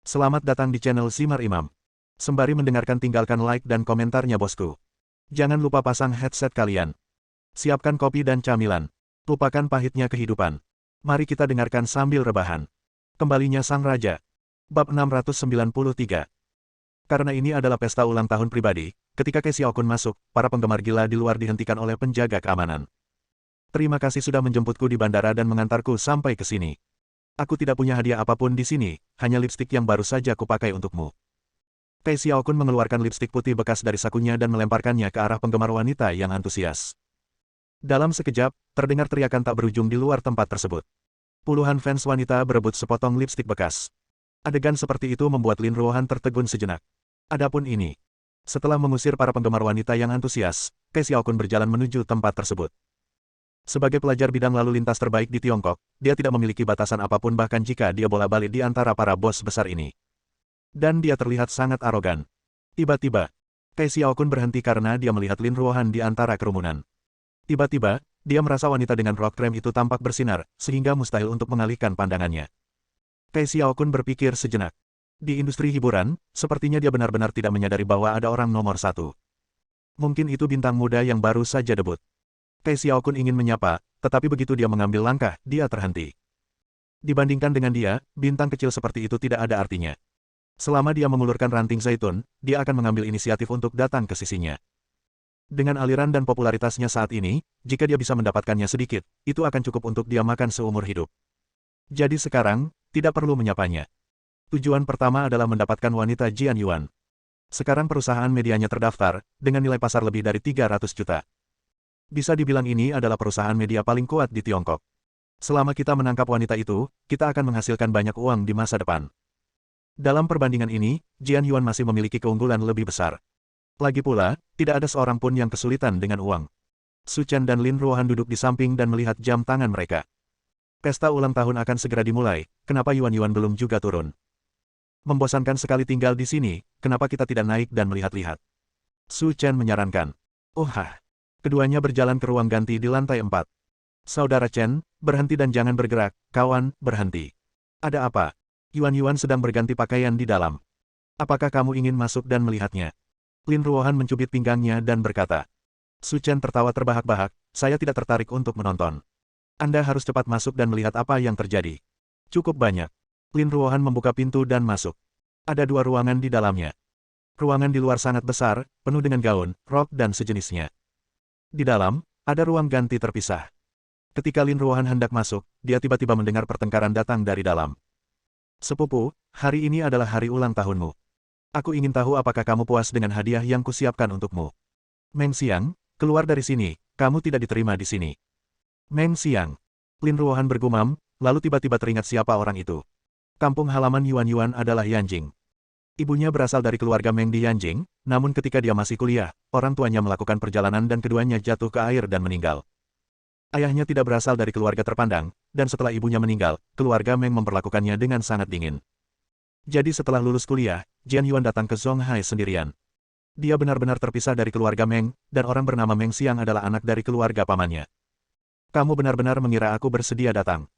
Selamat datang di channel Simar Imam. Sembari mendengarkan tinggalkan like dan komentarnya bosku. Jangan lupa pasang headset kalian. Siapkan kopi dan camilan. Lupakan pahitnya kehidupan. Mari kita dengarkan sambil rebahan. Kembalinya Sang Raja. Bab 693. Karena ini adalah pesta ulang tahun pribadi, ketika Ke Xiaokun masuk, para penggemar gila di luar dihentikan oleh penjaga keamanan. Terima kasih sudah menjemputku di bandara dan mengantarku sampai ke sini. Aku tidak punya hadiah apapun di sini, hanya lipstik yang baru saja kupakai untukmu. Ke Xiaokun mengeluarkan lipstik putih bekas dari sakunya dan melemparkannya ke arah penggemar wanita yang antusias. Dalam sekejap, terdengar teriakan tak berujung di luar tempat tersebut. Puluhan fans wanita berebut sepotong lipstik bekas. Adegan seperti itu membuat Lin Ruohan tertegun sejenak. Adapun ini. Setelah mengusir para penggemar wanita yang antusias, Ke Xiaokun berjalan menuju tempat tersebut. Sebagai pelajar bidang lalu lintas terbaik di Tiongkok, dia tidak memiliki batasan apapun bahkan jika dia bola-balik di antara para bos besar ini. Dan dia terlihat sangat arogan. Tiba-tiba, Ke Xiaokun berhenti karena dia melihat Lin Ruohan di antara kerumunan. Tiba-tiba, dia merasa wanita dengan rok krem itu tampak bersinar, sehingga mustahil untuk mengalihkan pandangannya. Ke Xiaokun berpikir sejenak. Di industri hiburan, sepertinya dia benar-benar tidak menyadari bahwa ada orang nomor satu. Mungkin itu bintang muda yang baru saja debut. Ke Xiaokun ingin menyapa, tetapi begitu dia mengambil langkah, dia terhenti. Dibandingkan dengan dia, bintang kecil seperti itu tidak ada artinya. Selama dia mengulurkan ranting zaitun, dia akan mengambil inisiatif untuk datang ke sisinya. Dengan aliran dan popularitasnya saat ini, jika dia bisa mendapatkannya sedikit, itu akan cukup untuk dia makan seumur hidup. Jadi sekarang, tidak perlu menyapanya. Tujuan pertama adalah mendapatkan wanita Jian Yuan. Sekarang perusahaan medianya terdaftar, dengan nilai pasar lebih dari 300 juta. Bisa dibilang ini adalah perusahaan media paling kuat di Tiongkok. Selama kita menangkap wanita itu, kita akan menghasilkan banyak uang di masa depan. Dalam perbandingan ini, Jian Yuan masih memiliki keunggulan lebih besar. Lagi pula, tidak ada seorang pun yang kesulitan dengan uang. Su Chen dan Lin Ruohan duduk di samping dan melihat jam tangan mereka. Pesta ulang tahun akan segera dimulai, kenapa Yuan belum juga turun? Membosankan sekali tinggal di sini, kenapa kita tidak naik dan melihat-lihat? Su Chen menyarankan. Keduanya berjalan ke ruang ganti di lantai 4. Saudara Chen, berhenti dan jangan bergerak, kawan, berhenti. Ada apa? Yuan sedang berganti pakaian di dalam. Apakah kamu ingin masuk dan melihatnya? Lin Ruohan mencubit pinggangnya dan berkata. Su Chen tertawa terbahak-bahak, saya tidak tertarik untuk menonton. Anda harus cepat masuk dan melihat apa yang terjadi. Cukup banyak. Lin Ruohan membuka pintu dan masuk. Ada 2 ruangan di dalamnya. Ruangan di luar sangat besar, penuh dengan gaun, rok dan sejenisnya. Di dalam, ada ruang ganti terpisah. Ketika Lin Ruohan hendak masuk, dia tiba-tiba mendengar pertengkaran datang dari dalam. Sepupu, hari ini adalah hari ulang tahunmu. Aku ingin tahu apakah kamu puas dengan hadiah yang kusiapkan untukmu. Meng Xiang, keluar dari sini, kamu tidak diterima di sini. Meng Xiang. Lin Ruohan bergumam, lalu tiba-tiba teringat siapa orang itu. Kampung halaman Yuan adalah Yanjing. Ibunya berasal dari keluarga Meng di Yanjing, namun ketika dia masih kuliah, orang tuanya melakukan perjalanan dan keduanya jatuh ke air dan meninggal. Ayahnya tidak berasal dari keluarga terpandang, dan setelah ibunya meninggal, keluarga Meng memperlakukannya dengan sangat dingin. Jadi setelah lulus kuliah, Jian Yuan datang ke Zonghai sendirian. Dia benar-benar terpisah dari keluarga Meng, dan orang bernama Meng Xiang adalah anak dari keluarga pamannya. Kamu benar-benar mengira aku bersedia datang.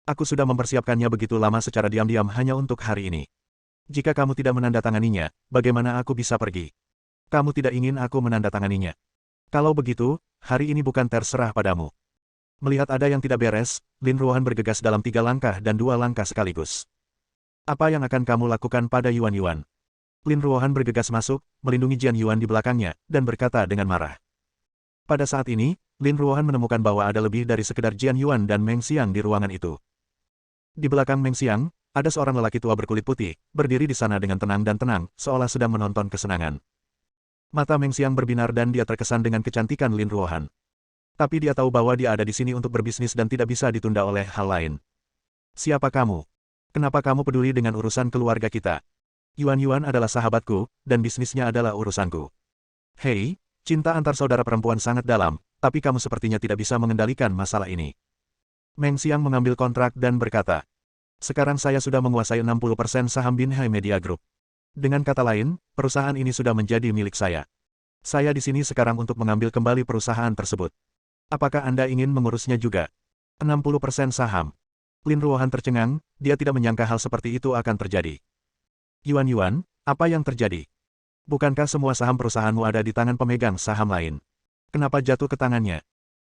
Aku sudah mempersiapkannya begitu lama secara diam-diam hanya untuk hari ini. Jika kamu tidak menandatanganinya, bagaimana aku bisa pergi? Kamu tidak ingin aku menandatanganinya. Kalau begitu, hari ini bukan terserah padamu. Melihat ada yang tidak beres, Lin Ruohan bergegas dalam 3 langkah dan 2 langkah sekaligus. Apa yang akan kamu lakukan pada Yuan? Lin Ruohan bergegas masuk, melindungi Jian Yuan di belakangnya, dan berkata dengan marah. Pada saat ini, Lin Ruohan menemukan bahwa ada lebih dari sekedar Jian Yuan dan Meng Xiang di ruangan itu. Di belakang Meng Xiang, ada seorang lelaki tua berkulit putih, berdiri di sana dengan tenang dan tenang, seolah sedang menonton kesenangan. Mata Meng Xiang berbinar dan dia terkesan dengan kecantikan Lin Ruohan. Tapi dia tahu bahwa dia ada di sini untuk berbisnis dan tidak bisa ditunda oleh hal lain. Siapa kamu? Kenapa kamu peduli dengan urusan keluarga kita? Yuan adalah sahabatku, dan bisnisnya adalah urusanku. Hei, cinta antar saudara perempuan sangat dalam, tapi kamu sepertinya tidak bisa mengendalikan masalah ini. Meng Xiang mengambil kontrak dan berkata. Sekarang saya sudah menguasai 60% saham Binhai Media Group. Dengan kata lain, perusahaan ini sudah menjadi milik saya. Saya di sini sekarang untuk mengambil kembali perusahaan tersebut. Apakah Anda ingin mengurusnya juga? 60% saham. Lin Ruohan tercengang, dia tidak menyangka hal seperti itu akan terjadi. Yuan, apa yang terjadi? Bukankah semua saham perusahaanmu ada di tangan pemegang saham lain? Kenapa jatuh ke tangannya?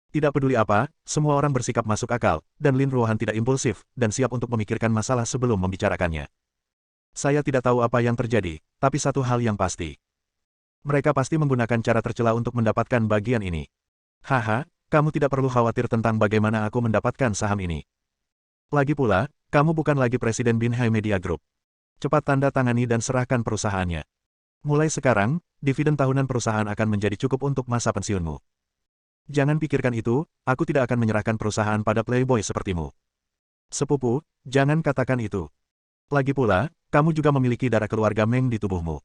Tidak peduli apa, semua orang bersikap masuk akal, dan Lin Ruohan tidak impulsif, dan siap untuk memikirkan masalah sebelum membicarakannya. Saya tidak tahu apa yang terjadi, tapi satu hal yang pasti. Mereka pasti menggunakan cara tercela untuk mendapatkan bagian ini. Haha, kamu tidak perlu khawatir tentang bagaimana aku mendapatkan saham ini. Lagi pula, kamu bukan lagi Presiden Binhai Media Group. Cepat tanda tangani dan serahkan perusahaannya. Mulai sekarang, dividen tahunan perusahaan akan menjadi cukup untuk masa pensiunmu. Jangan pikirkan itu, aku tidak akan menyerahkan perusahaan pada playboy sepertimu. Sepupu, jangan katakan itu. Lagi pula, kamu juga memiliki darah keluarga Meng di tubuhmu.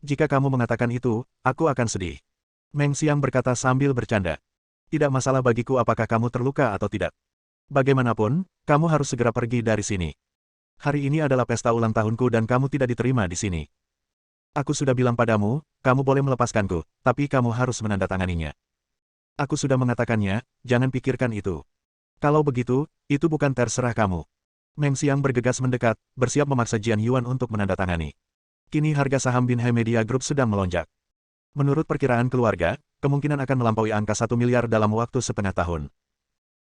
Jika kamu mengatakan itu, aku akan sedih. Meng Xiang berkata sambil bercanda. Tidak masalah bagiku apakah kamu terluka atau tidak. Bagaimanapun, kamu harus segera pergi dari sini. Hari ini adalah pesta ulang tahunku dan kamu tidak diterima di sini. Aku sudah bilang padamu, kamu boleh melepaskanku, tapi kamu harus menandatanganinya. Aku sudah mengatakannya, jangan pikirkan itu. Kalau begitu, itu bukan terserah kamu. Meng Xiang bergegas mendekat, bersiap memaksa Jian Yuan untuk menandatangani. Kini harga saham Binhai Media Group sedang melonjak. Menurut perkiraan keluarga, kemungkinan akan melampaui angka 1 miliar dalam waktu setengah tahun.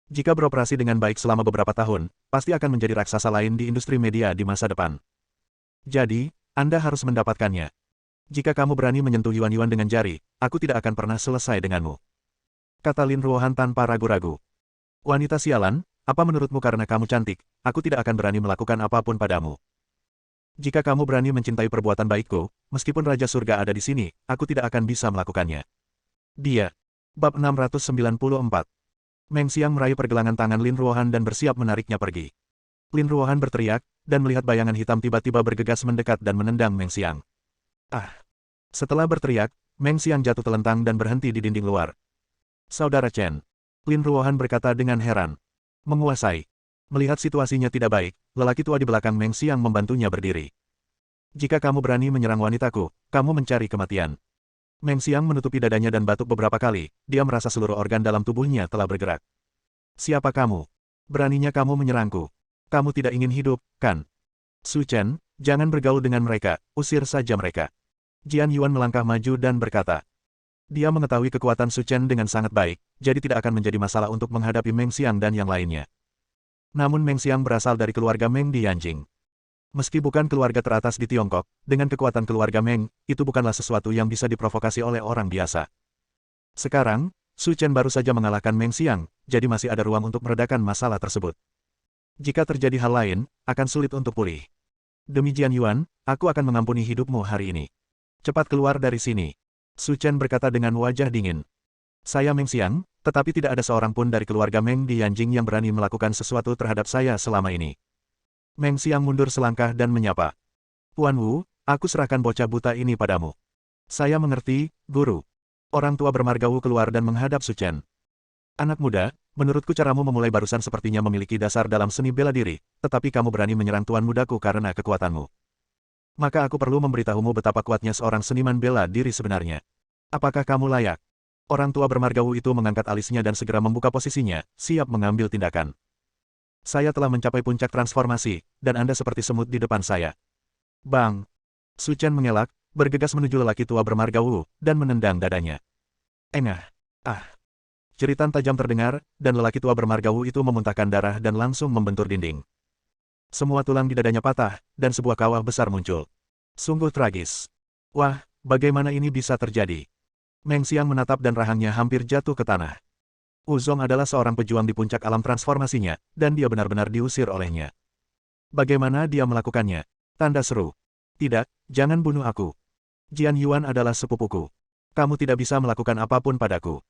Jika beroperasi dengan baik selama beberapa tahun, pasti akan menjadi raksasa lain di industri media di masa depan. Jadi, Anda harus mendapatkannya. Jika kamu berani menyentuh Yuan dengan jari, aku tidak akan pernah selesai denganmu. Kata Lin Ruohan tanpa ragu-ragu. Wanita sialan, apa menurutmu karena kamu cantik, aku tidak akan berani melakukan apapun padamu. Jika kamu berani mencintai perbuatan baikku, meskipun Raja Surga ada di sini, aku tidak akan bisa melakukannya. Dia. Bab 694. Meng Xiang meraih pergelangan tangan Lin Ruohan dan bersiap menariknya pergi. Lin Ruohan berteriak, dan melihat bayangan hitam tiba-tiba bergegas mendekat dan menendang Meng Xiang. Ah! Setelah berteriak, Meng Xiang jatuh telentang dan berhenti di dinding luar. Saudara Chen. Lin Ruohan berkata dengan heran. Menguasai. Melihat situasinya tidak baik, lelaki tua di belakang Meng Xiang membantunya berdiri. Jika kamu berani menyerang wanitaku, kamu mencari kematian. Meng Xiang menutupi dadanya dan batuk beberapa kali, dia merasa seluruh organ dalam tubuhnya telah bergerak. Siapa kamu? Beraninya kamu menyerangku. Kamu tidak ingin hidup, kan? Su Chen, jangan bergaul dengan mereka, usir saja mereka. Jian Yuan melangkah maju dan berkata. Dia mengetahui kekuatan Su Chen dengan sangat baik, jadi tidak akan menjadi masalah untuk menghadapi Meng Xiang dan yang lainnya. Namun Meng Xiang berasal dari keluarga Meng di Yanjing. Meski bukan keluarga teratas di Tiongkok, dengan kekuatan keluarga Meng, itu bukanlah sesuatu yang bisa diprovokasi oleh orang biasa. Sekarang, Su Chen baru saja mengalahkan Meng Xiang, jadi masih ada ruang untuk meredakan masalah tersebut. Jika terjadi hal lain, akan sulit untuk pulih. Demi Jian Yuan, aku akan mengampuni hidupmu hari ini. Cepat keluar dari sini. Su Chen berkata dengan wajah dingin. Saya Meng Xiang, tetapi tidak ada seorang pun dari keluarga Meng di Yanjing yang berani melakukan sesuatu terhadap saya selama ini. Meng Xiang mundur selangkah dan menyapa. Puan Wu, aku serahkan bocah buta ini padamu. Saya mengerti, Guru. Orang tua bermarga Wu keluar dan menghadap Su Chen. Anak muda, menurutku caramu memulai barusan sepertinya memiliki dasar dalam seni bela diri, tetapi kamu berani menyerang tuan mudaku karena kekuatanmu. Maka aku perlu memberitahumu betapa kuatnya seorang seniman bela diri sebenarnya. Apakah kamu layak? Orang tua bermarga Wu itu mengangkat alisnya dan segera membuka posisinya, siap mengambil tindakan. Saya telah mencapai puncak transformasi, dan Anda seperti semut di depan saya. Bang! Su Chen mengelak, bergegas menuju lelaki tua bermarga Wu, dan menendang dadanya. Engah! Ah! Jeritan tajam terdengar, dan lelaki tua bermarga Wu itu memuntahkan darah dan langsung membentur dinding. Semua tulang di dadanya patah, dan sebuah kawah besar muncul. Sungguh tragis. Wah, bagaimana ini bisa terjadi? Meng Xiang menatap dan rahangnya hampir jatuh ke tanah. Wu Zong adalah seorang pejuang di puncak alam transformasinya, dan dia benar-benar diusir olehnya. Bagaimana dia melakukannya? Tanda seru. Tidak, jangan bunuh aku. Jian Yuan adalah sepupuku. Kamu tidak bisa melakukan apapun padaku.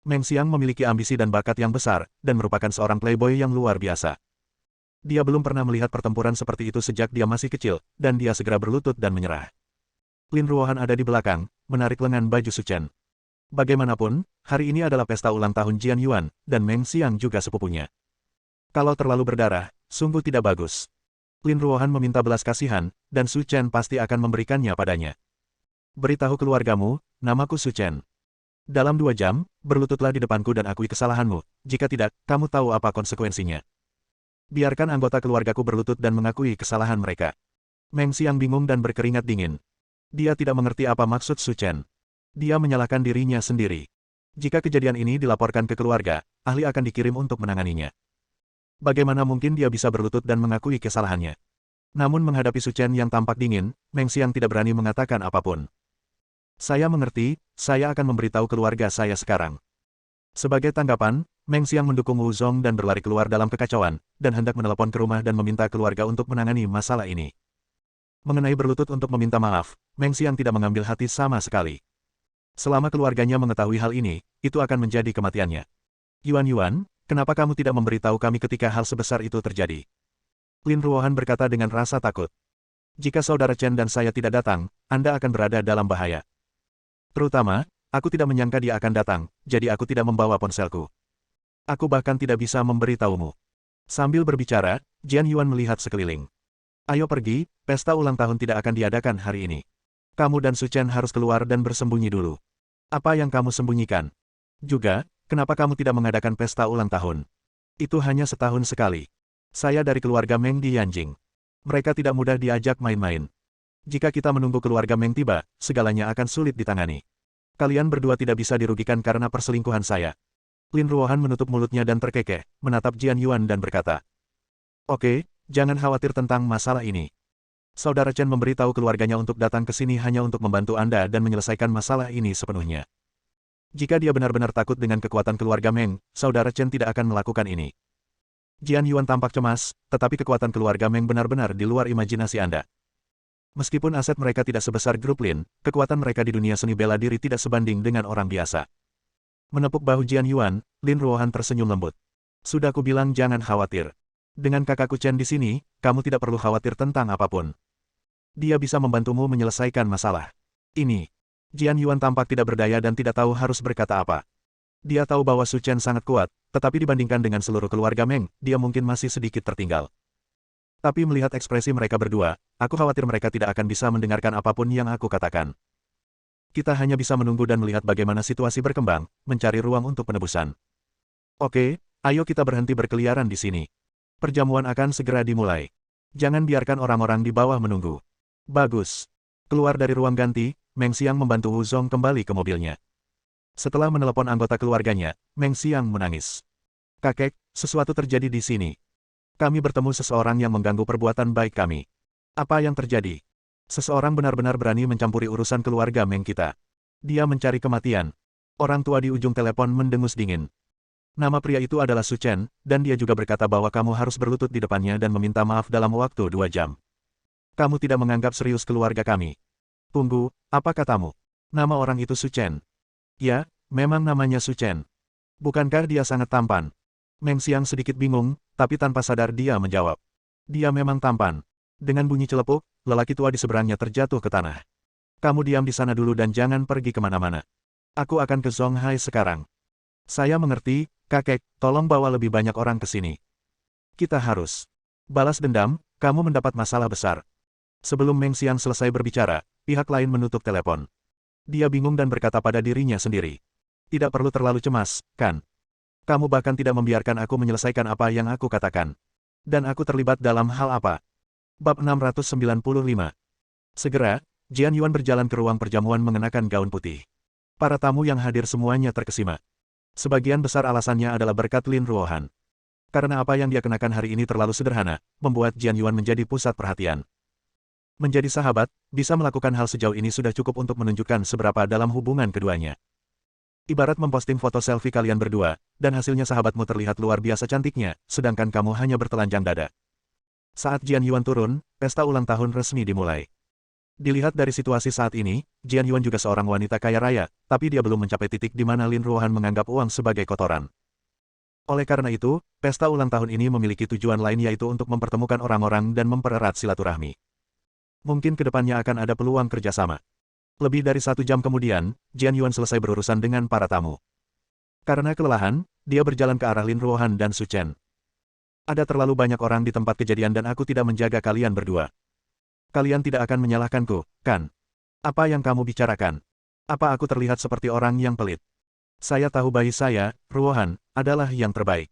Meng Xiang memiliki ambisi dan bakat yang besar, dan merupakan seorang playboy yang luar biasa. Dia belum pernah melihat pertempuran seperti itu sejak dia masih kecil, dan dia segera berlutut dan menyerah. Lin Ruohan ada di belakang, menarik lengan baju Su Chen. Bagaimanapun, hari ini adalah pesta ulang tahun Jian Yuan, dan Meng Xiang juga sepupunya. Kalau terlalu berdarah, sungguh tidak bagus. Lin Ruohan meminta belas kasihan, dan Su Chen pasti akan memberikannya padanya. Beritahu keluargamu, namaku Su Chen. Dalam 2 jam, berlututlah di depanku dan akui kesalahanmu, jika tidak, kamu tahu apa konsekuensinya. Biarkan anggota keluargaku berlutut dan mengakui kesalahan mereka. Meng Xiang bingung dan berkeringat dingin. Dia tidak mengerti apa maksud Su Chen. Dia menyalahkan dirinya sendiri. Jika kejadian ini dilaporkan ke keluarga, ahli akan dikirim untuk menanganinya. Bagaimana mungkin dia bisa berlutut dan mengakui kesalahannya? Namun menghadapi Su Chen yang tampak dingin, Meng Xiang tidak berani mengatakan apapun. Saya mengerti, saya akan memberitahu keluarga saya sekarang. Sebagai tanggapan, Meng Xiang mendukung Wu Zong dan berlari keluar dalam kekacauan, dan hendak menelepon ke rumah dan meminta keluarga untuk menangani masalah ini. Mengenai berlutut untuk meminta maaf, Meng Xiang tidak mengambil hati sama sekali. Selama keluarganya mengetahui hal ini, itu akan menjadi kematiannya. Yuan, kenapa kamu tidak memberitahu kami ketika hal sebesar itu terjadi? Lin Ruohan berkata dengan rasa takut. Jika saudara Chen dan saya tidak datang, Anda akan berada dalam bahaya. Terutama, aku tidak menyangka dia akan datang, jadi aku tidak membawa ponselku. Aku bahkan tidak bisa memberitahumu. Sambil berbicara, Jian Yuan melihat sekeliling. Ayo pergi, pesta ulang tahun tidak akan diadakan hari ini. Kamu dan Su Chen harus keluar dan bersembunyi dulu. Apa yang kamu sembunyikan? Juga, kenapa kamu tidak mengadakan pesta ulang tahun? Itu hanya setahun sekali. Saya dari keluarga Meng di Yanjing. Mereka tidak mudah diajak main-main. Jika kita menunggu keluarga Meng tiba, segalanya akan sulit ditangani. Kalian berdua tidak bisa dirugikan karena perselingkuhan saya. Lin Ruohan menutup mulutnya dan terkekeh, menatap Jian Yuan dan berkata, Oke, jangan khawatir tentang masalah ini. Saudara Chen memberitahu keluarganya untuk datang ke sini hanya untuk membantu Anda dan menyelesaikan masalah ini sepenuhnya. Jika dia benar-benar takut dengan kekuatan keluarga Meng, saudara Chen tidak akan melakukan ini. Jian Yuan tampak cemas, tetapi kekuatan keluarga Meng benar-benar di luar imajinasi Anda. Meskipun aset mereka tidak sebesar grup Lin, kekuatan mereka di dunia seni bela diri tidak sebanding dengan orang biasa. Menepuk bahu Jian Yuan, Lin Ruohan tersenyum lembut. Sudah kubilang jangan khawatir. Dengan kakakku Chen di sini, kamu tidak perlu khawatir tentang apapun. Dia bisa membantumu menyelesaikan masalah ini. Jian Yuan tampak tidak berdaya dan tidak tahu harus berkata apa. Dia tahu bahwa Su Chen sangat kuat, tetapi dibandingkan dengan seluruh keluarga Meng, dia mungkin masih sedikit tertinggal. Tapi melihat ekspresi mereka berdua, aku khawatir mereka tidak akan bisa mendengarkan apapun yang aku katakan. Kita hanya bisa menunggu dan melihat bagaimana situasi berkembang, mencari ruang untuk penebusan. Oke, ayo kita berhenti berkeliaran di sini. Perjamuan akan segera dimulai. Jangan biarkan orang-orang di bawah menunggu. Bagus. Keluar dari ruang ganti, Meng Xiang membantu Wu Zong kembali ke mobilnya. Setelah menelepon anggota keluarganya, Meng Xiang menangis. Kakek, sesuatu terjadi di sini. Kami bertemu seseorang yang mengganggu perbuatan baik kami. Apa yang terjadi? Seseorang benar-benar berani mencampuri urusan keluarga Meng kita. Dia mencari kematian. Orang tua di ujung telepon mendengus dingin. Nama pria itu adalah Su Chen, dan dia juga berkata bahwa kamu harus berlutut di depannya dan meminta maaf dalam waktu 2 jam. Kamu tidak menganggap serius keluarga kami. Tunggu, apa katamu? Nama orang itu Su Chen. Ya, memang namanya Su Chen. Bukankah dia sangat tampan? Meng Xiang sedikit bingung, tapi tanpa sadar dia menjawab. Dia memang tampan. Dengan bunyi celepuk, lelaki tua di seberangnya terjatuh ke tanah. Kamu diam di sana dulu dan jangan pergi kemana-mana. Aku akan ke Zonghai sekarang. Saya mengerti, kakek, tolong bawa lebih banyak orang ke sini. Kita harus balas dendam, kamu mendapat masalah besar. Sebelum Meng Xiang selesai berbicara, pihak lain menutup telepon. Dia bingung dan berkata pada dirinya sendiri. Tidak perlu terlalu cemas, kan? Kamu bahkan tidak membiarkan aku menyelesaikan apa yang aku katakan. Dan aku terlibat dalam hal apa? Bab 695. Segera, Jian Yuan berjalan ke ruang perjamuan mengenakan gaun putih. Para tamu yang hadir semuanya terkesima. Sebagian besar alasannya adalah berkat Lin Ruohan. Karena apa yang dia kenakan hari ini terlalu sederhana, membuat Jian Yuan menjadi pusat perhatian. Menjadi sahabat, bisa melakukan hal sejauh ini sudah cukup untuk menunjukkan seberapa dalam hubungan keduanya. Ibarat memposting foto selfie kalian berdua, dan hasilnya sahabatmu terlihat luar biasa cantiknya, sedangkan kamu hanya bertelanjang dada. Saat Jian Yuan turun, pesta ulang tahun resmi dimulai. Dilihat dari situasi saat ini, Jian Yuan juga seorang wanita kaya raya, tapi dia belum mencapai titik di mana Lin Ruohan menganggap uang sebagai kotoran. Oleh karena itu, pesta ulang tahun ini memiliki tujuan lain yaitu untuk mempertemukan orang-orang dan mempererat silaturahmi. Mungkin kedepannya akan ada peluang kerjasama. Lebih dari 1 jam kemudian, Jian Yuan selesai berurusan dengan para tamu. Karena kelelahan, dia berjalan ke arah Lin Ruohan dan Su Chen. Ada terlalu banyak orang di tempat kejadian dan aku tidak menjaga kalian berdua. Kalian tidak akan menyalahkanku, kan? Apa yang kamu bicarakan? Apa aku terlihat seperti orang yang pelit? Saya tahu bayi saya, Ruohan, adalah yang terbaik.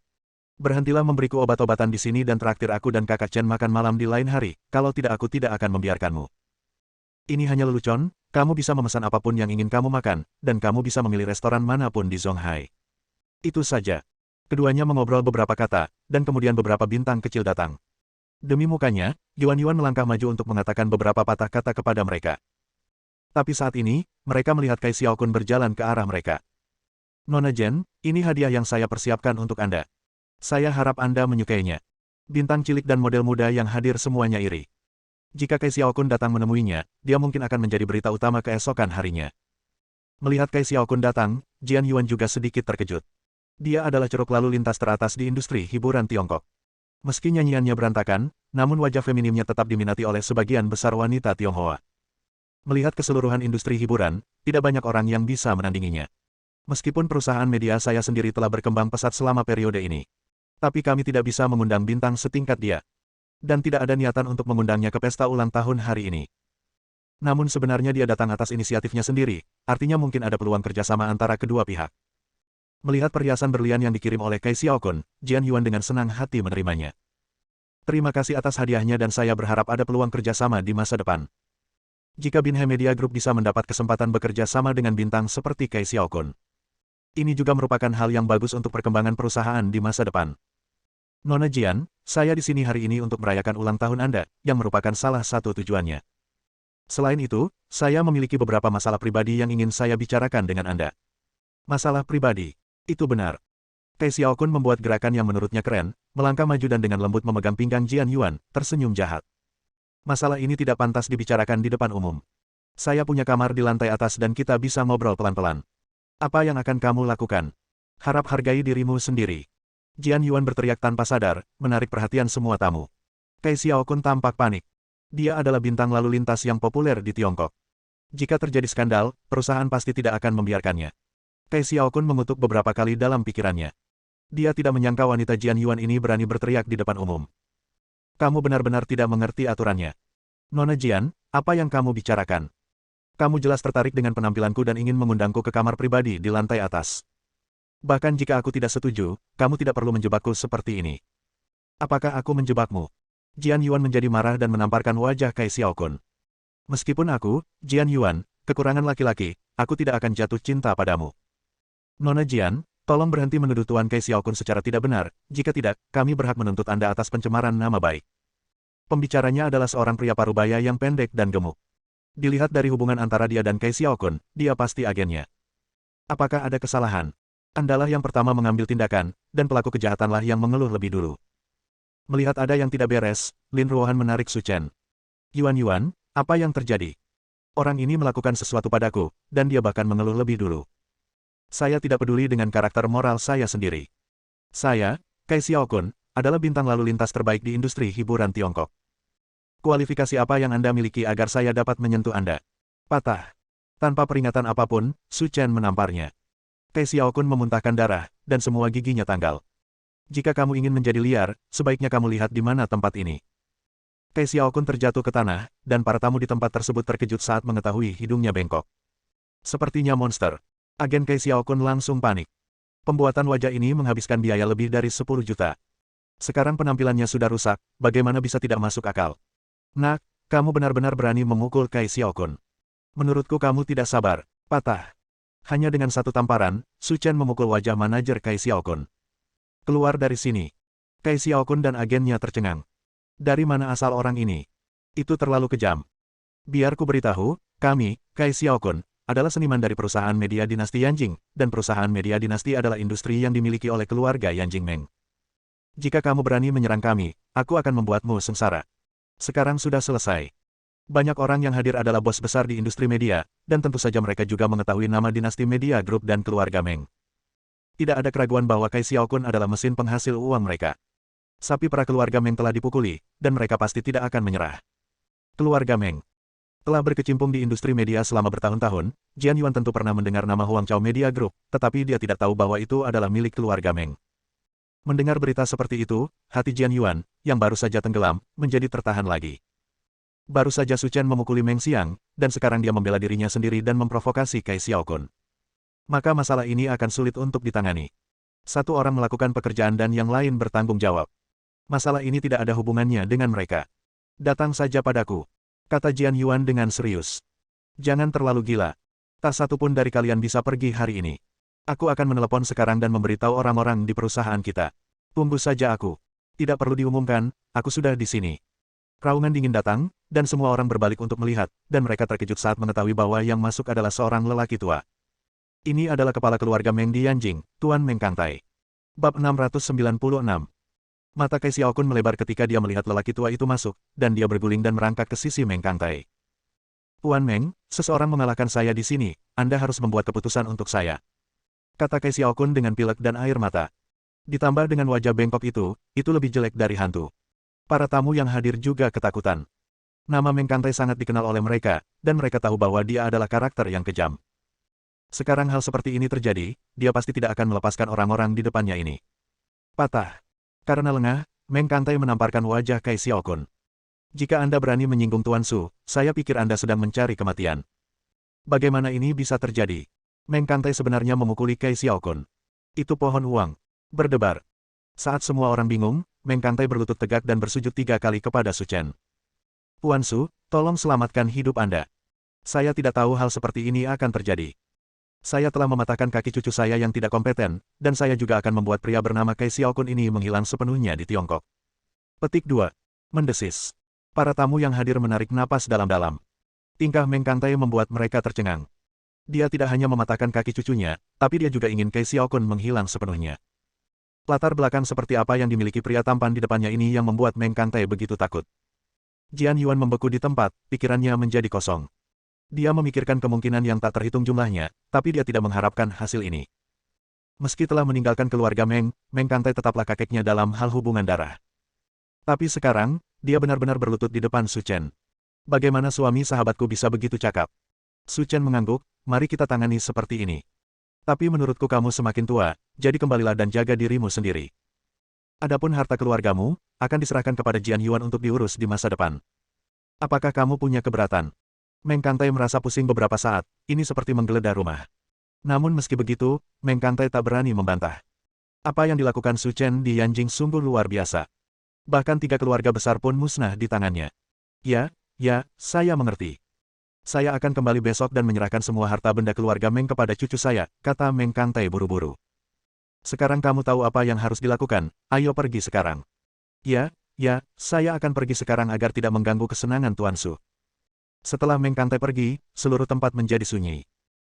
Berhentilah memberiku obat-obatan di sini dan traktir aku dan kakak Chen makan malam di lain hari, kalau tidak aku tidak akan membiarkanmu. Ini hanya lelucon, kamu bisa memesan apapun yang ingin kamu makan, dan kamu bisa memilih restoran manapun di Zonghai. Itu saja. Keduanya mengobrol beberapa kata, dan kemudian beberapa bintang kecil datang. Demi mukanya, Yuan melangkah maju untuk mengatakan beberapa patah kata kepada mereka. Tapi saat ini, mereka melihat Kai Xiaokun berjalan ke arah mereka. Nona Jen, ini hadiah yang saya persiapkan untuk Anda. Saya harap Anda menyukainya. Bintang cilik dan model muda yang hadir semuanya iri. Jika Kai Xiaokun datang menemuinya, dia mungkin akan menjadi berita utama keesokan harinya. Melihat Kai Xiaokun datang, Jian Yuan juga sedikit terkejut. Dia adalah ceruk lalu lintas teratas di industri hiburan Tiongkok. Meski nyanyiannya berantakan, namun wajah feminimnya tetap diminati oleh sebagian besar wanita Tionghoa. Melihat keseluruhan industri hiburan, tidak banyak orang yang bisa menandinginya. Meskipun perusahaan media saya sendiri telah berkembang pesat selama periode ini. Tapi kami tidak bisa mengundang bintang setingkat dia. Dan tidak ada niatan untuk mengundangnya ke pesta ulang tahun hari ini. Namun sebenarnya dia datang atas inisiatifnya sendiri, artinya mungkin ada peluang kerjasama antara kedua pihak. Melihat perhiasan berlian yang dikirim oleh Kai Xiaokun, Jian Yuan dengan senang hati menerimanya. Terima kasih atas hadiahnya dan saya berharap ada peluang kerjasama di masa depan. Jika Binhe Media Group bisa mendapat kesempatan bekerja sama dengan bintang seperti Kai Xiaokun. Ini juga merupakan hal yang bagus untuk perkembangan perusahaan di masa depan. Nona Jian, saya di sini hari ini untuk merayakan ulang tahun Anda, yang merupakan salah satu tujuannya. Selain itu, saya memiliki beberapa masalah pribadi yang ingin saya bicarakan dengan Anda. Masalah pribadi. Itu benar. Kai Xiaokun membuat gerakan yang menurutnya keren, melangkah maju dan dengan lembut memegang pinggang Jian Yuan, tersenyum jahat. Masalah ini tidak pantas dibicarakan di depan umum. Saya punya kamar di lantai atas dan kita bisa ngobrol pelan-pelan. Apa yang akan kamu lakukan? Harap hargai dirimu sendiri. Jian Yuan berteriak tanpa sadar, menarik perhatian semua tamu. Kai Xiaokun tampak panik. Dia adalah bintang lalu lintas yang populer di Tiongkok. Jika terjadi skandal, perusahaan pasti tidak akan membiarkannya. Kai Xiaokun mengutuk beberapa kali dalam pikirannya. Dia tidak menyangka wanita Jian Yuan ini berani berteriak di depan umum. Kamu benar-benar tidak mengerti aturannya. Nona Jian, apa yang kamu bicarakan? Kamu jelas tertarik dengan penampilanku dan ingin mengundangku ke kamar pribadi di lantai atas. Bahkan jika aku tidak setuju, kamu tidak perlu menjebakku seperti ini. Apakah aku menjebakmu? Jian Yuan menjadi marah dan menamparkan wajah Kai Xiaokun. Meskipun aku, Jian Yuan, kekurangan laki-laki, aku tidak akan jatuh cinta padamu. Nona Jian, tolong berhenti menuduh Tuan Kai Xiaokun secara tidak benar, jika tidak, kami berhak menuntut Anda atas pencemaran nama baik. Pembicaranya adalah seorang pria parubaya yang pendek dan gemuk. Dilihat dari hubungan antara dia dan Kai Xiaokun, dia pasti agennya. Apakah ada kesalahan? Andalah yang pertama mengambil tindakan, dan pelaku kejahatanlah yang mengeluh lebih dulu. Melihat ada yang tidak beres, Lin Ruohan menarik Su Chen. Yuan, apa yang terjadi? Orang ini melakukan sesuatu padaku, dan dia bahkan mengeluh lebih dulu. Saya tidak peduli dengan karakter moral saya sendiri. Saya, Kai Xiaokun, adalah bintang lalu lintas terbaik di industri hiburan Tiongkok. Kualifikasi apa yang Anda miliki agar saya dapat menyentuh Anda? Patah. Tanpa peringatan apapun, Su Chen menamparnya. Kai Xiaokun memuntahkan darah, dan semua giginya tanggal. Jika kamu ingin menjadi liar, sebaiknya kamu lihat di mana tempat ini. Kai Xiaokun terjatuh ke tanah, dan para tamu di tempat tersebut terkejut saat mengetahui hidungnya bengkok. Sepertinya monster. Agen Kai Xiaokun langsung panik. Pembuatan wajah ini menghabiskan biaya lebih dari 10 juta. Sekarang penampilannya sudah rusak, bagaimana bisa tidak masuk akal? Nak, kamu benar-benar berani memukul Kai Xiaokun. Menurutku kamu tidak sabar. Patah. Hanya dengan satu tamparan, Su Chen memukul wajah manajer Kai Xiaokun. Keluar dari sini. Kai Xiaokun dan agennya tercengang. Dari mana asal orang ini? Itu terlalu kejam. Biar ku beritahu, kami, Kai Xiaokun, adalah seniman dari perusahaan media dinasti Yanjing, dan perusahaan media dinasti adalah industri yang dimiliki oleh keluarga Yanjing Meng. Jika kamu berani menyerang kami, aku akan membuatmu sengsara. Sekarang sudah selesai. Banyak orang yang hadir adalah bos besar di industri media, dan tentu saja mereka juga mengetahui nama dinasti Media Group dan keluarga Meng. Tidak ada keraguan bahwa Kai Xiaokun adalah mesin penghasil uang mereka. Sapi para keluarga Meng telah dipukuli, dan mereka pasti tidak akan menyerah. Keluarga Meng telah berkecimpung di industri media selama bertahun-tahun. Jian Yuan tentu pernah mendengar nama Huangchao Media Group, tetapi dia tidak tahu bahwa itu adalah milik keluarga Meng. Mendengar berita seperti itu, hati Jian Yuan, yang baru saja tenggelam, menjadi tertahan lagi. Baru saja Su Chen memukuli Meng Xiang, dan sekarang dia membela dirinya sendiri dan memprovokasi Kai Xiaokun. Maka masalah ini akan sulit untuk ditangani. Satu orang melakukan pekerjaan dan yang lain bertanggung jawab. Masalah ini tidak ada hubungannya dengan mereka. Datang saja padaku, kata Jian Yuan dengan serius. Jangan terlalu gila. Tak satu pun dari kalian bisa pergi hari ini. Aku akan menelepon sekarang dan memberitahu orang-orang di perusahaan kita. Tunggu saja aku. Tidak perlu diumumkan, aku sudah di sini. Raungan dingin datang, dan semua orang berbalik untuk melihat, dan mereka terkejut saat mengetahui bahwa yang masuk adalah seorang lelaki tua. Ini adalah kepala keluarga Meng di Yanjing, Tuan Meng Kangtai. Bab 696. Mata Kai Xiaokun melebar ketika dia melihat lelaki tua itu masuk, dan dia berguling dan merangkak ke sisi Meng Kangtai. Tuan Meng, seseorang mengalahkan saya di sini, Anda harus membuat keputusan untuk saya. Kata Kai Xiaokun dengan pilek dan air mata. Ditambah dengan wajah bengkok itu lebih jelek dari hantu. Para tamu yang hadir juga ketakutan. Nama Meng Kangtai sangat dikenal oleh mereka, dan mereka tahu bahwa dia adalah karakter yang kejam. Sekarang hal seperti ini terjadi, dia pasti tidak akan melepaskan orang-orang di depannya ini. Patah. Karena lengah, Meng Kangtai menamparkan wajah Kai Xiaokun. Jika Anda berani menyinggung Tuan Su, saya pikir Anda sedang mencari kematian. Bagaimana ini bisa terjadi? Meng Kangtai sebenarnya memukuli Kai Xiaokun. Itu pohon uang. Berdebar. Saat semua orang bingung, Meng Kangtai berlutut tegak dan bersujud 3 kali kepada Su Chen. Tuan Su, tolong selamatkan hidup Anda. Saya tidak tahu hal seperti ini akan terjadi. Saya telah mematahkan kaki cucu saya yang tidak kompeten, dan saya juga akan membuat pria bernama Kai Xiaokun ini menghilang sepenuhnya di Tiongkok. Petik 2. Mendesis. Para tamu yang hadir menarik napas dalam-dalam. Tingkah Meng Kangtai membuat mereka tercengang. Dia tidak hanya mematahkan kaki cucunya, tapi dia juga ingin Kai Xiaokun menghilang sepenuhnya. Latar belakang seperti apa yang dimiliki pria tampan di depannya ini yang membuat Meng Kangtai begitu takut. Jian Yuan membeku di tempat, pikirannya menjadi kosong. Dia memikirkan kemungkinan yang tak terhitung jumlahnya, tapi dia tidak mengharapkan hasil ini. Meski telah meninggalkan keluarga Meng, Meng Kangtai tetaplah kakeknya dalam hal hubungan darah. Tapi sekarang, dia benar-benar berlutut di depan Su Chen. Bagaimana suami sahabatku bisa begitu cakap? Su Chen mengangguk, mari kita tangani seperti ini. Tapi menurutku kamu semakin tua, jadi kembalilah dan jaga dirimu sendiri. Adapun harta keluargamu, akan diserahkan kepada Jian Yuan untuk diurus di masa depan. Apakah kamu punya keberatan? Meng Kangtai merasa pusing beberapa saat, ini seperti menggeledah rumah. Namun meski begitu, Meng Kangtai tak berani membantah. Apa yang dilakukan Su Chen di Yanjing sungguh luar biasa. Bahkan 3 keluarga besar pun musnah di tangannya. Ya, saya mengerti. Saya akan kembali besok dan menyerahkan semua harta benda keluarga Meng kepada cucu saya, kata Meng Kangtai buru-buru. Sekarang kamu tahu apa yang harus dilakukan, ayo pergi sekarang. Ya, saya akan pergi sekarang agar tidak mengganggu kesenangan Tuan Su. Setelah Meng Kangtai pergi, seluruh tempat menjadi sunyi.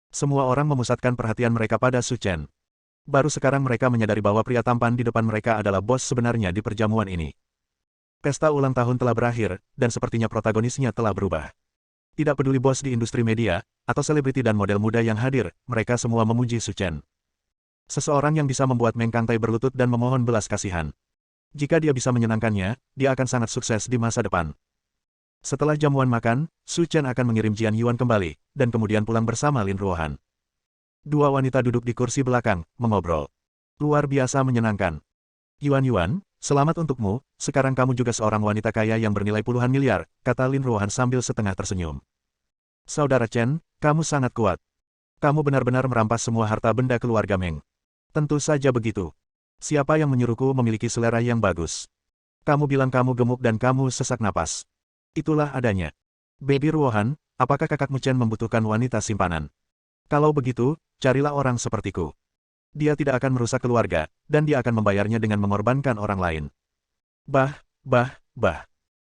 Semua orang memusatkan perhatian mereka pada Su Chen. Baru sekarang mereka menyadari bahwa pria tampan di depan mereka adalah bos sebenarnya di perjamuan ini. Pesta ulang tahun telah berakhir, dan sepertinya protagonisnya telah berubah. Tidak peduli bos di industri media, atau selebriti dan model muda yang hadir, mereka semua memuji Su Chen. Seseorang yang bisa membuat Meng Kangtai berlutut dan memohon belas kasihan. Jika dia bisa menyenangkannya, dia akan sangat sukses di masa depan. Setelah jamuan makan, Su Chen akan mengirim Jian Yuan kembali, dan kemudian pulang bersama Lin Ruohan. 2 wanita duduk di kursi belakang, mengobrol. Luar biasa menyenangkan. Yuan, selamat untukmu, sekarang kamu juga seorang wanita kaya yang bernilai puluhan miliar, kata Lin Ruohan sambil setengah tersenyum. Saudara Chen, kamu sangat kuat. Kamu benar-benar merampas semua harta benda keluarga Meng. Tentu saja begitu. Siapa yang menyuruhku memiliki selera yang bagus? Kamu bilang kamu gemuk dan kamu sesak napas. Itulah adanya. Baby Ruohan, apakah kakakmu Chen membutuhkan wanita simpanan? Kalau begitu, carilah orang sepertiku. Dia tidak akan merusak keluarga, dan dia akan membayarnya dengan mengorbankan orang lain. Bah.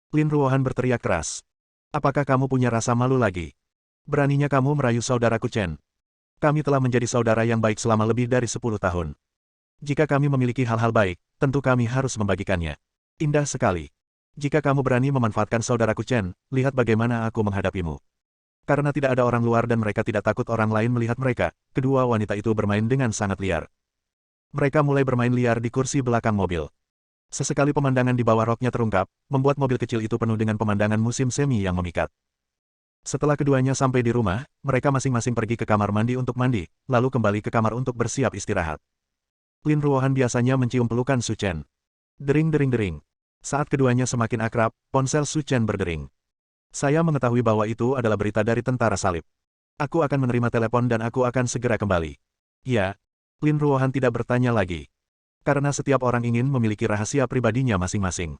Lin Ruohan berteriak keras. Apakah kamu punya rasa malu lagi? Beraninya kamu merayu saudaraku Chen. Kami telah menjadi saudara yang baik selama lebih dari 10 tahun. Jika kami memiliki hal-hal baik, tentu kami harus membagikannya. Indah sekali. Jika kamu berani memanfaatkan saudaraku Chen, lihat bagaimana aku menghadapimu. Karena tidak ada orang luar dan mereka tidak takut orang lain melihat mereka, kedua wanita itu bermain dengan sangat liar. Mereka mulai bermain liar di kursi belakang mobil. Sesekali pemandangan di bawah roknya terungkap, membuat mobil kecil itu penuh dengan pemandangan musim semi yang memikat. Setelah keduanya sampai di rumah, mereka masing-masing pergi ke kamar mandi untuk mandi, lalu kembali ke kamar untuk bersiap istirahat. Lin Ruohan biasanya mencium pelukan Su Chen. Dering. Saat keduanya semakin akrab, ponsel Su Chen berdering. Saya mengetahui bahwa itu adalah berita dari tentara salib. Aku akan menerima telepon dan aku akan segera kembali. Ya. Lin Ruohan tidak bertanya lagi. Karena setiap orang ingin memiliki rahasia pribadinya masing-masing.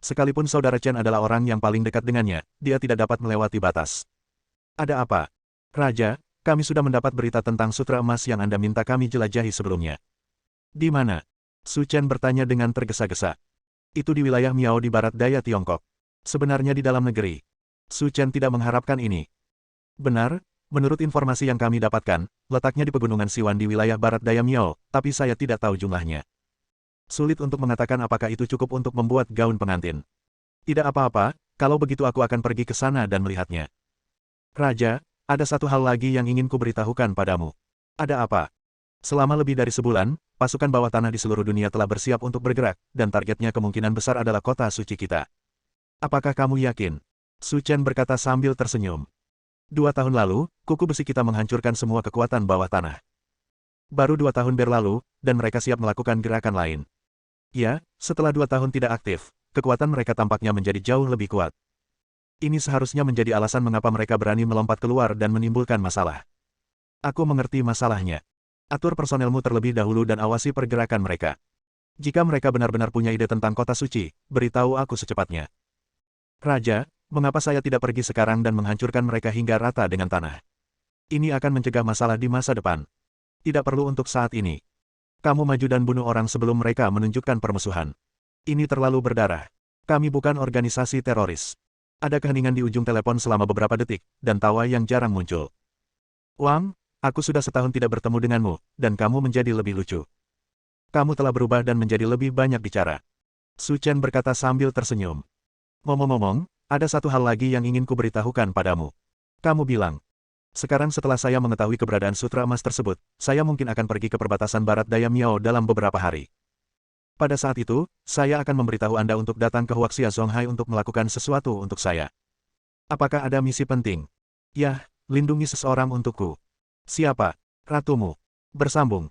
Sekalipun saudara Chen adalah orang yang paling dekat dengannya, dia tidak dapat melewati batas. Ada apa? Raja, kami sudah mendapat berita tentang sutra emas yang Anda minta kami jelajahi sebelumnya. Di mana? Su Chen bertanya dengan tergesa-gesa. Itu di wilayah Miao di barat daya Tiongkok. Sebenarnya di dalam negeri. Su Chen tidak mengharapkan ini. Benar, menurut informasi yang kami dapatkan, letaknya di pegunungan Siwan di wilayah barat daya Miao, tapi saya tidak tahu jumlahnya. Sulit untuk mengatakan apakah itu cukup untuk membuat gaun pengantin. Tidak apa-apa, kalau begitu aku akan pergi ke sana dan melihatnya. Raja, ada satu hal lagi yang ingin kuberitahukan padamu. Ada apa? Selama lebih dari sebulan, pasukan bawah tanah di seluruh dunia telah bersiap untuk bergerak, dan targetnya kemungkinan besar adalah kota suci kita. Apakah kamu yakin? Su Chen berkata sambil tersenyum. 2 tahun lalu, kuku besi kita menghancurkan semua kekuatan bawah tanah. Baru 2 tahun berlalu, dan mereka siap melakukan gerakan lain. Ya, setelah 2 tahun tidak aktif, kekuatan mereka tampaknya menjadi jauh lebih kuat. Ini seharusnya menjadi alasan mengapa mereka berani melompat keluar dan menimbulkan masalah. Aku mengerti masalahnya. Atur personelmu terlebih dahulu dan awasi pergerakan mereka. Jika mereka benar-benar punya ide tentang kota suci, beritahu aku secepatnya. Raja, mengapa saya tidak pergi sekarang dan menghancurkan mereka hingga rata dengan tanah? Ini akan mencegah masalah di masa depan. Tidak perlu untuk saat ini. Kamu maju dan bunuh orang sebelum mereka menunjukkan permusuhan. Ini terlalu berdarah. Kami bukan organisasi teroris. Ada keheningan di ujung telepon selama beberapa detik, dan tawa yang jarang muncul. Wang, aku sudah setahun tidak bertemu denganmu, dan kamu menjadi lebih lucu. Kamu telah berubah dan menjadi lebih banyak bicara. Su Chen berkata sambil tersenyum. Ngomong-ngomong, ada satu hal lagi yang ingin kuberitahukan padamu. Kamu bilang, sekarang setelah saya mengetahui keberadaan sutra emas tersebut, saya mungkin akan pergi ke perbatasan barat daya Miao dalam beberapa hari. Pada saat itu, saya akan memberitahu Anda untuk datang ke Huaxia Zonghai untuk melakukan sesuatu untuk saya. Apakah ada misi penting? Yah, lindungi seseorang untukku. Siapa? Ratumu. Bersambung.